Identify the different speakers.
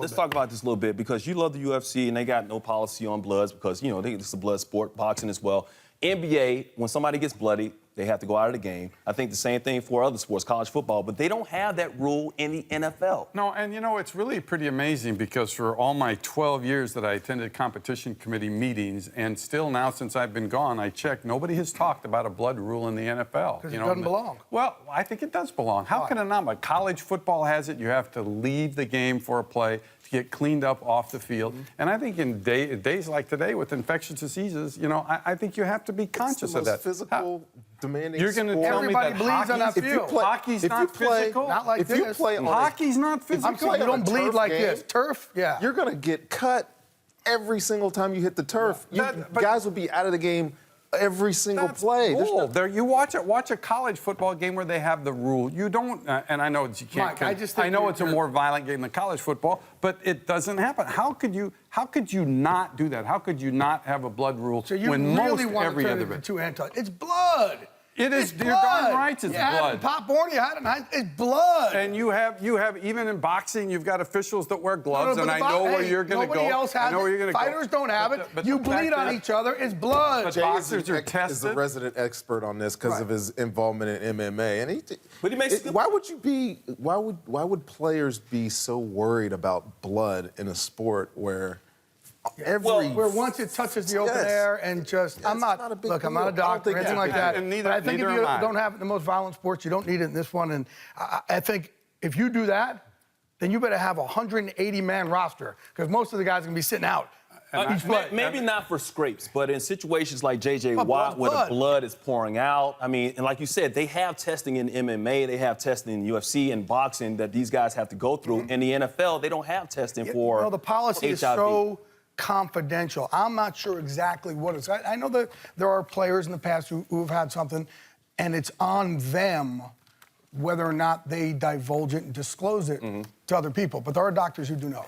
Speaker 1: let's talk about this a little bit because you love the UFC and they got no policy on bloods because, it's a blood sport, boxing as well. NBA, when somebody gets bloody, they have to go out of the game. I think the same thing for other sports, college football, but they don't have that rule in the NFL.
Speaker 2: No, and it's really pretty amazing because for all my 12 years that I attended competition committee meetings, and still now since I've been gone, I checked, nobody has talked about a blood rule in the NFL.
Speaker 3: Because it doesn't belong.
Speaker 2: Well, I think it does belong. How can it not? But college football has it. You have to leave the game for a play to get cleaned up off the field. And I think in days like today with infectious diseases, I think you have to be conscious of that.
Speaker 4: Physical, demanding
Speaker 2: You're going to tell me
Speaker 3: Everybody
Speaker 2: that
Speaker 3: bleeds on that field.
Speaker 2: Hockey's not physical?
Speaker 3: Not like this.
Speaker 2: Hockey's not physical.
Speaker 3: I'm saying you don't bleed like this. Turf, yeah.
Speaker 4: You're going to get cut every single time you hit the turf. Guys will be out of the game every single play.
Speaker 2: You watch a college football game where they have the rule. You don't, and I know you can't.
Speaker 3: Mike,
Speaker 2: I know it's a more violent game than college football, but it doesn't happen. How could you not do that? How could you not have a blood rule
Speaker 3: so you
Speaker 2: when
Speaker 3: really
Speaker 2: most
Speaker 3: want
Speaker 2: every
Speaker 3: to turn
Speaker 2: other
Speaker 3: it
Speaker 2: bit?
Speaker 3: into two anti? It's blood.
Speaker 2: It is.
Speaker 3: It's
Speaker 2: You're darn right. It's blood.
Speaker 3: In Pop Warner, you had it. It's blood.
Speaker 2: And you have even in boxing, you've got officials that wear gloves, and I know where you're going to go.
Speaker 3: Nobody else has
Speaker 2: I know where you're going to go.
Speaker 3: Fighters don't have it.
Speaker 2: But
Speaker 3: you bleed on each other. It's blood.
Speaker 2: But
Speaker 4: Jay
Speaker 2: boxers are
Speaker 4: is
Speaker 2: tested.
Speaker 4: a resident expert on this because of his involvement in MMA, and
Speaker 1: But he makes
Speaker 4: why would players be so worried about blood in a sport where
Speaker 3: where once it touches the open air and just, I'm not a doctor or anything like that. But I think if you don't have it in the most violent sports, you don't need it in this one. And I think if you do that, then you better have a 180-man roster because most of the guys are going to be sitting out.
Speaker 1: Maybe not for scrapes, but in situations like J.J. Watt where the blood is pouring out. I mean, and like you said, they have testing in MMA, they have testing in UFC and boxing that these guys have to go through. In the NFL, they don't have testing for
Speaker 3: the policy
Speaker 1: HIV.
Speaker 3: is so confidential. I'm not sure exactly what it's. I know that there are players in the past who've had something, and it's on them whether or not they divulge it and disclose it to other people. But there are doctors who do know.